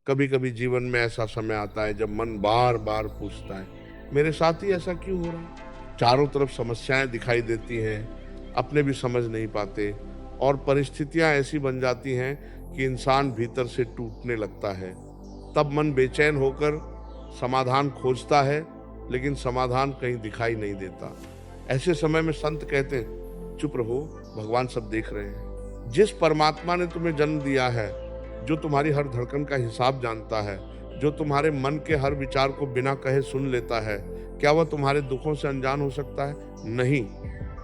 कभी कभी जीवन में ऐसा समय आता है जब मन बार बार पूछता है, मेरे साथ ही ऐसा क्यों हो रहा है। चारों तरफ समस्याएं दिखाई देती हैं, अपने भी समझ नहीं पाते, और परिस्थितियां ऐसी बन जाती हैं कि इंसान भीतर से टूटने लगता है। तब मन बेचैन होकर समाधान खोजता है, लेकिन समाधान कहीं दिखाई नहीं देता। ऐसे समय में संत कहते हैं, चुप रहो, भगवान सब देख रहे हैं। जिस परमात्मा ने तुम्हें जन्म दिया है, जो तुम्हारी हर धड़कन का हिसाब जानता है, जो तुम्हारे मन के हर विचार को बिना कहे सुन लेता है, क्या वह तुम्हारे दुखों से अनजान हो सकता है? नहीं।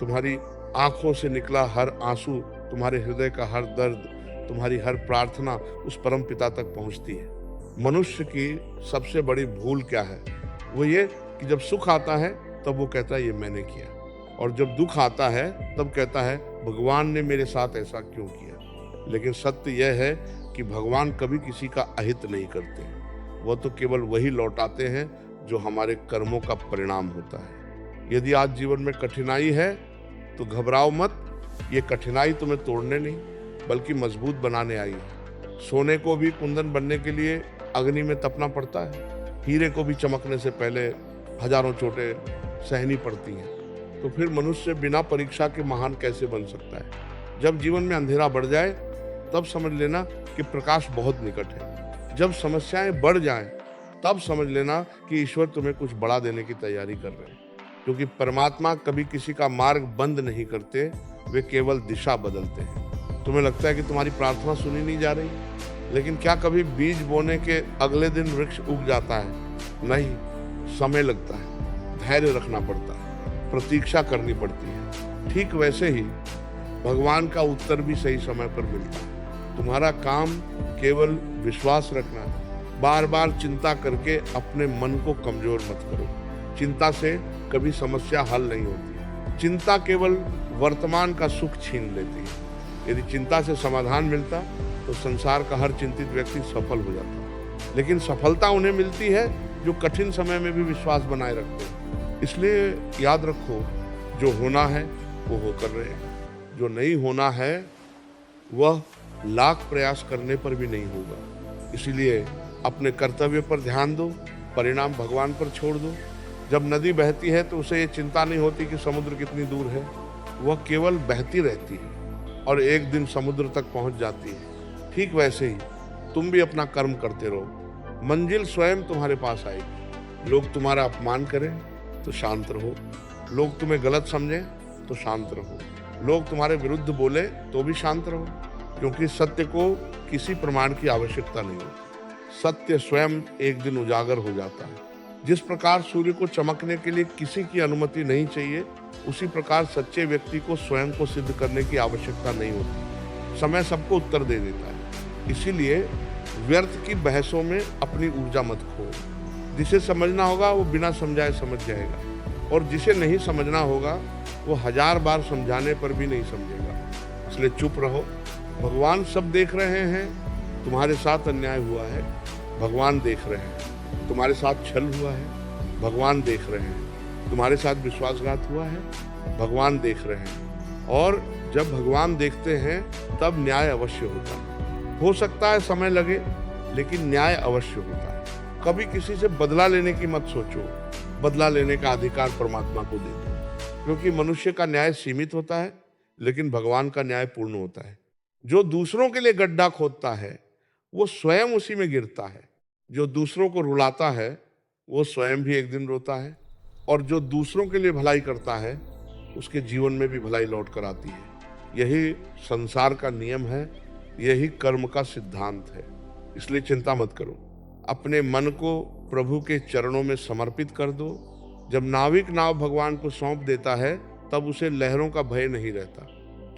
तुम्हारी आंखों से निकला हर आंसू, तुम्हारे हृदय का हर दर्द, तुम्हारी हर प्रार्थना उस परम पिता तक पहुंचती है। मनुष्य की सबसे बड़ी भूल क्या है? वो ये कि जब सुख आता है तब वो कहता है ये मैंने किया, और जब दुख आता है तब कहता है भगवान ने मेरे साथ ऐसा क्यों किया। लेकिन सत्य यह है कि भगवान कभी किसी का अहित नहीं करते। वह तो केवल वही लौटाते हैं जो हमारे कर्मों का परिणाम होता है। यदि आज जीवन में कठिनाई है तो घबराओ मत। ये कठिनाई तुम्हें तोड़ने नहीं बल्कि मजबूत बनाने आई है। सोने को भी कुंदन बनने के लिए अग्नि में तपना पड़ता है। हीरे को भी चमकने से पहले हजारों चोटें सहनी पड़ती हैं। तो फिर मनुष्य बिना परीक्षा के महान कैसे बन सकता है? जब जीवन में अंधेरा बढ़ जाए तब समझ लेना कि प्रकाश बहुत निकट है। जब समस्याएं बढ़ जाएं तब समझ लेना कि ईश्वर तुम्हें कुछ बड़ा देने की तैयारी कर रहे हैं। क्योंकि परमात्मा कभी किसी का मार्ग बंद नहीं करते, वे केवल दिशा बदलते हैं। तुम्हें लगता है कि तुम्हारी प्रार्थना सुनी नहीं जा रही, लेकिन क्या कभी बीज बोने के अगले दिन वृक्ष उग जाता है? नहीं, समय लगता है, धैर्य रखना पड़ता है, प्रतीक्षा करनी पड़ती है। ठीक वैसे ही भगवान का उत्तर भी सही समय पर मिलता है। तुम्हारा काम केवल विश्वास रखना है। बार बार चिंता करके अपने मन को कमजोर मत करो। चिंता से कभी समस्या हल नहीं होती। चिंता केवल वर्तमान का सुख छीन लेती है। यदि चिंता से समाधान मिलता तो संसार का हर चिंतित व्यक्ति सफल हो जाता। लेकिन सफलता उन्हें मिलती है जो कठिन समय में भी विश्वास बनाए रखते हैं। इसलिए याद रखो, जो होना है वो होकर रहे, जो नहीं होना है वह लाख प्रयास करने पर भी नहीं होगा। इसीलिए अपने कर्तव्य पर ध्यान दो, परिणाम भगवान पर छोड़ दो। जब नदी बहती है तो उसे ये चिंता नहीं होती कि समुद्र कितनी दूर है। वह केवल बहती रहती है और एक दिन समुद्र तक पहुंच जाती है। ठीक वैसे ही तुम भी अपना कर्म करते रहो, मंजिल स्वयं तुम्हारे पास आएगी। लोग तुम्हारा अपमान करें तो शांत रहो, लोग तुम्हें गलत समझें तो शांत रहो, लोग तुम्हारे विरुद्ध बोले तो भी शांत रहो। क्योंकि सत्य को किसी प्रमाण की आवश्यकता नहीं होती। सत्य स्वयं एक दिन उजागर हो जाता है। जिस प्रकार सूर्य को चमकने के लिए किसी की अनुमति नहीं चाहिए, उसी प्रकार सच्चे व्यक्ति को स्वयं को सिद्ध करने की आवश्यकता नहीं होती। समय सबको उत्तर दे देता है। इसीलिए व्यर्थ की बहसों में अपनी ऊर्जा मत खो। जिसे समझना होगा वो बिना समझाए समझ जाएगा, और जिसे नहीं समझना होगा वो 1000 बार समझाने पर भी नहीं समझेगा। इसलिए चुप रहो। भगवान सब देख रहे हैं। तुम्हारे साथ अन्याय हुआ है, भगवान देख रहे हैं। तुम्हारे साथ छल हुआ है, भगवान देख रहे हैं। तुम्हारे साथ विश्वासघात हुआ है, भगवान देख रहे हैं। और जब भगवान देखते हैं तब न्याय अवश्य होता है। हो सकता है समय लगे, लेकिन न्याय अवश्य होता है। कभी किसी से बदला लेने की मत सोचो। बदला लेने का अधिकार परमात्मा को दे दो। क्योंकि मनुष्य का न्याय सीमित होता है, लेकिन भगवान का न्याय पूर्ण होता है। जो दूसरों के लिए गड्ढा खोदता है वो स्वयं उसी में गिरता है। जो दूसरों को रुलाता है वो स्वयं भी एक दिन रोता है, और जो दूसरों के लिए भलाई करता है उसके जीवन में भी भलाई लौट कर आती है। यही संसार का नियम है, यही कर्म का सिद्धांत है। इसलिए चिंता मत करो, अपने मन को प्रभु के चरणों में समर्पित कर दो। जब नाविक नाव भगवान को सौंप देता है तब उसे लहरों का भय नहीं रहता।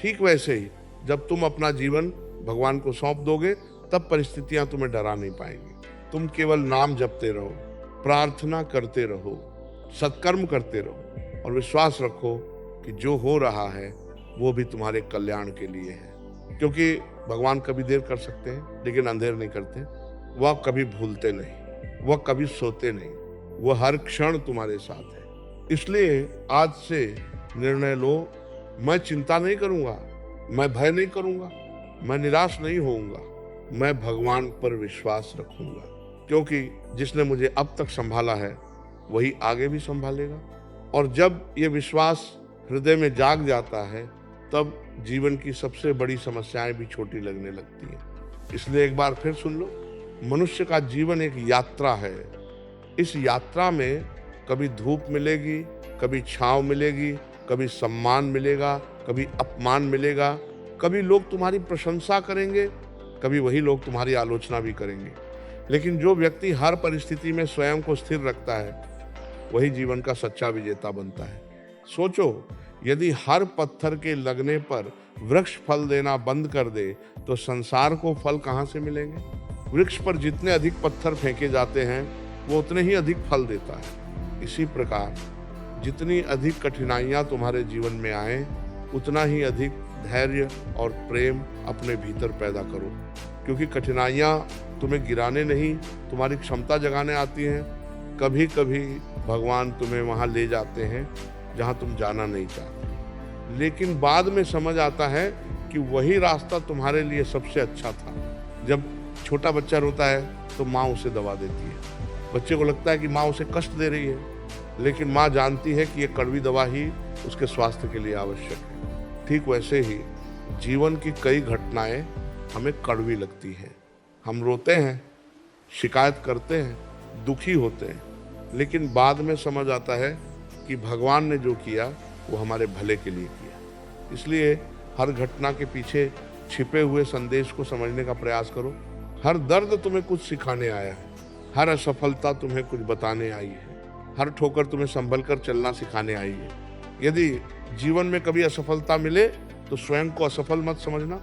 ठीक वैसे ही जब तुम अपना जीवन भगवान को सौंप दोगे तब परिस्थितियां तुम्हें डरा नहीं पाएंगी। तुम केवल नाम जपते रहो, प्रार्थना करते रहो, सत्कर्म करते रहो, और विश्वास रखो कि जो हो रहा है वो भी तुम्हारे कल्याण के लिए है। क्योंकि भगवान कभी देर कर सकते हैं लेकिन अंधेर नहीं करते। वह कभी भूलते नहीं, वह कभी सोते नहीं, वह हर क्षण तुम्हारे साथ है। इसलिए आज से निर्णय लो, मैं चिंता नहीं करूंगा, मैं भय नहीं करूंगा, मैं निराश नहीं होऊंगा। मैं भगवान पर विश्वास रखूंगा, क्योंकि जिसने मुझे अब तक संभाला है वही आगे भी संभालेगा। और जब ये विश्वास हृदय में जाग जाता है, तब जीवन की सबसे बड़ी समस्याएं भी छोटी लगने लगती हैं। इसलिए एक बार फिर सुन लो, मनुष्य का जीवन एक यात्रा है। इस यात्रा में कभी धूप मिलेगी, कभी छांव मिलेगी, कभी सम्मान मिलेगा, कभी अपमान मिलेगा, कभी लोग तुम्हारी प्रशंसा करेंगे, कभी वही लोग तुम्हारी आलोचना भी करेंगे। लेकिन जो व्यक्ति हर परिस्थिति में स्वयं को स्थिर रखता है, वही जीवन का सच्चा विजेता बनता है। सोचो, यदि हर पत्थर के लगने पर वृक्ष फल देना बंद कर दे, तो संसार को फल कहाँ से मिलेंगे? वृक्ष पर जितने अधिक पत्थर फेंके जाते हैं, वो उतने ही अधिक फल देता है। इसी प्रकार जितनी अधिक कठिनाइयां तुम्हारे जीवन में आए, उतना ही अधिक धैर्य और प्रेम अपने भीतर पैदा करो, क्योंकि कठिनाइयां तुम्हें गिराने नहीं, तुम्हारी क्षमता जगाने आती हैं। कभी कभी भगवान तुम्हें वहां ले जाते हैं जहां तुम जाना नहीं चाहते, लेकिन बाद में समझ आता है कि वही रास्ता तुम्हारे लिए सबसे अच्छा था। जब छोटा बच्चा रोता है तो माँ उसे दवा देती है। बच्चे को लगता है कि माँ उसे कष्ट दे रही है, लेकिन माँ जानती है कि ये कड़वी दवा ही उसके स्वास्थ्य के लिए आवश्यक है। ठीक वैसे ही जीवन की कई घटनाएं हमें कड़वी लगती हैं। हम रोते हैं, शिकायत करते हैं, दुखी होते हैं, लेकिन बाद में समझ आता है कि भगवान ने जो किया वो हमारे भले के लिए किया। इसलिए हर घटना के पीछे छिपे हुए संदेश को समझने का प्रयास करो। हर दर्द तुम्हें कुछ सिखाने आया है, हर असफलता तुम्हें कुछ बताने आई है, हर ठोकर तुम्हें संभल कर चलना सिखाने आई है। यदि जीवन में कभी असफलता मिले तो स्वयं को असफल मत समझना।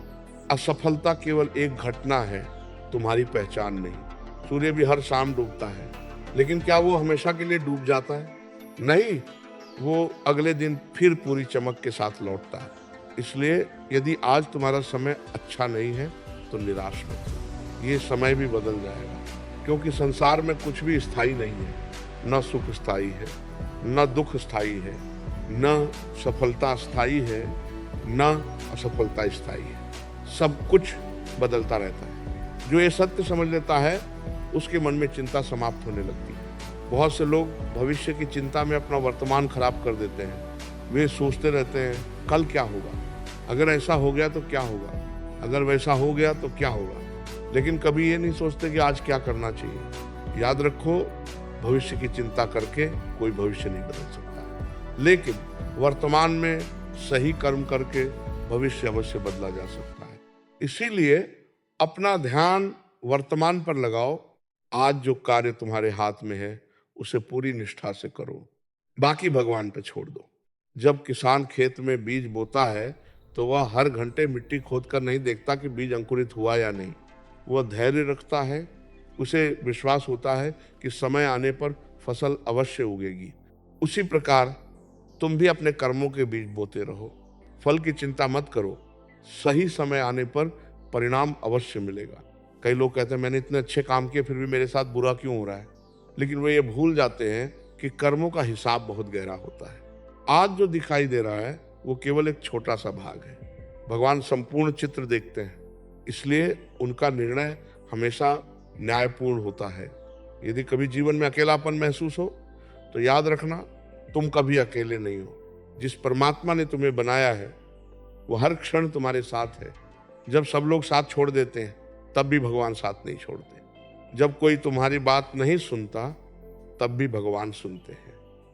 असफलता केवल एक घटना है, तुम्हारी पहचान नहीं। सूर्य भी हर शाम डूबता है, लेकिन क्या वो हमेशा के लिए डूब जाता है? नहीं, वो अगले दिन फिर पूरी चमक के साथ लौटता है। इसलिए यदि आज तुम्हारा समय अच्छा नहीं है तो निराश मत हो, ये समय भी बदल जाएगा, क्योंकि संसार में कुछ भी स्थायी नहीं है। न सुख स्थायी है, न दुख स्थायी है, न सफलता स्थायी है, न असफलता स्थायी है। सब कुछ बदलता रहता है। जो ये सत्य समझ लेता है, उसके मन में चिंता समाप्त होने लगती है। बहुत से लोग भविष्य की चिंता में अपना वर्तमान खराब कर देते हैं। वे सोचते रहते हैं कल क्या होगा, अगर ऐसा हो गया तो क्या होगा, अगर वैसा हो गया तो क्या होगा, लेकिन कभी ये नहीं सोचते कि आज क्या करना चाहिए। याद रखो, भविष्य की चिंता करके कोई भविष्य नहीं बदल सकता, लेकिन वर्तमान में सही कर्म करके भविष्य अवश्य बदला जा सकता है। इसीलिए अपना ध्यान वर्तमान पर लगाओ। आज जो कार्य तुम्हारे हाथ में है उसे पूरी निष्ठा से करो, बाकी भगवान पे छोड़ दो। जब किसान खेत में बीज बोता है तो वह हर घंटे मिट्टी खोदकर नहीं देखता कि बीज अंकुरित हुआ या नहीं। वह धैर्य रखता है, उसे विश्वास होता है कि समय आने पर फसल अवश्य उगेगी। उसी प्रकार तुम भी अपने कर्मों के बीज बोते रहो। फल की चिंता मत करो, सही समय आने पर परिणाम अवश्य मिलेगा। कई लोग कहते हैं मैंने इतने अच्छे काम किए फिर भी मेरे साथ बुरा क्यों हो रहा है, लेकिन वे ये भूल जाते हैं कि कर्मों का हिसाब बहुत गहरा होता है। आज जो दिखाई दे रहा है वो केवल एक छोटा सा भाग है। भगवान संपूर्ण चित्र देखते हैं, इसलिए उनका निर्णय हमेशा न्यायपूर्ण होता है। यदि कभी जीवन में अकेलापन महसूस हो तो याद रखना, तुम कभी अकेले नहीं हो। जिस परमात्मा ने तुम्हें बनाया है वो हर क्षण तुम्हारे साथ है। जब सब लोग साथ छोड़ देते हैं तब भी भगवान साथ नहीं छोड़ते। जब कोई तुम्हारी बात नहीं सुनता तब भी भगवान सुनते हैं।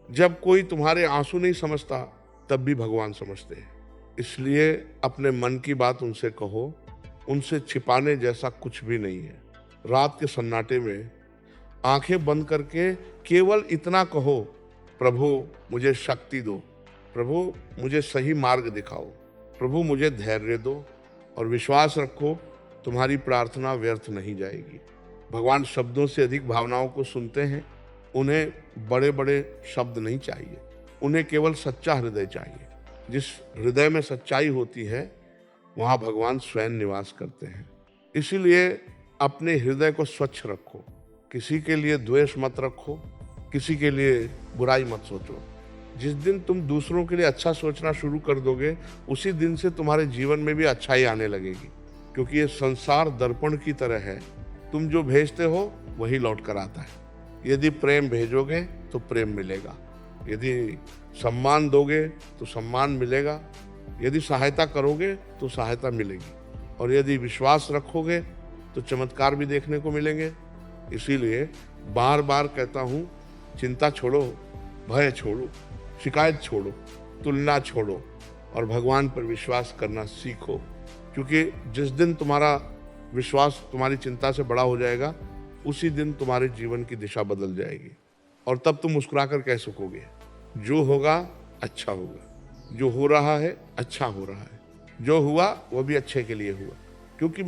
जब कोई तुम्हारे आंसू नहीं समझता तब भी भगवान समझते हैं। इसलिए अपने मन की बात उनसे कहो, उनसे छिपाने जैसा कुछ भी नहीं है। रात के सन्नाटे में आंखें बंद करके केवल इतना कहो, प्रभु मुझे शक्ति दो, प्रभु मुझे सही मार्ग दिखाओ, प्रभु मुझे धैर्य दो, और विश्वास रखो तुम्हारी प्रार्थना व्यर्थ नहीं जाएगी। भगवान शब्दों से अधिक भावनाओं को सुनते हैं। उन्हें बड़े बड़े शब्द नहीं चाहिए, उन्हें केवल सच्चा हृदय चाहिए। जिस हृदय में सच्चाई होती है वहाँ भगवान स्वयं निवास करते हैं। इसीलिए अपने हृदय को स्वच्छ रखो, किसी के लिए द्वेष मत रखो, किसी के लिए बुराई मत सोचो। जिस दिन तुम दूसरों के लिए अच्छा सोचना शुरू कर दोगे, उसी दिन से तुम्हारे जीवन में भी अच्छाई आने लगेगी, क्योंकि ये संसार दर्पण की तरह है, तुम जो भेजते हो वही लौट कर आता है। यदि प्रेम भेजोगे तो प्रेम मिलेगा, यदि सम्मान दोगे तो सम्मान मिलेगा, यदि सहायता करोगे तो सहायता मिलेगी, और यदि विश्वास रखोगे तो चमत्कार भी देखने को मिलेंगे। इसीलिए बार बार कहता हूँ, चिंता छोड़ो, भय छोड़ो, शिकायत छोड़ो, तुलना छोड़ो और भगवान पर विश्वास करना सीखो। क्योंकि जिस दिन तुम्हारा विश्वास तुम्हारी चिंता से बड़ा हो जाएगा, उसी दिन तुम्हारे जीवन की दिशा बदल जाएगी, और तब तुम मुस्कुराकर कह सकोगे, जो होगा अच्छा होगा, जो हो रहा है अच्छा हो रहा है, जो हुआ वो भी अच्छे के लिए हुआ, क्योंकि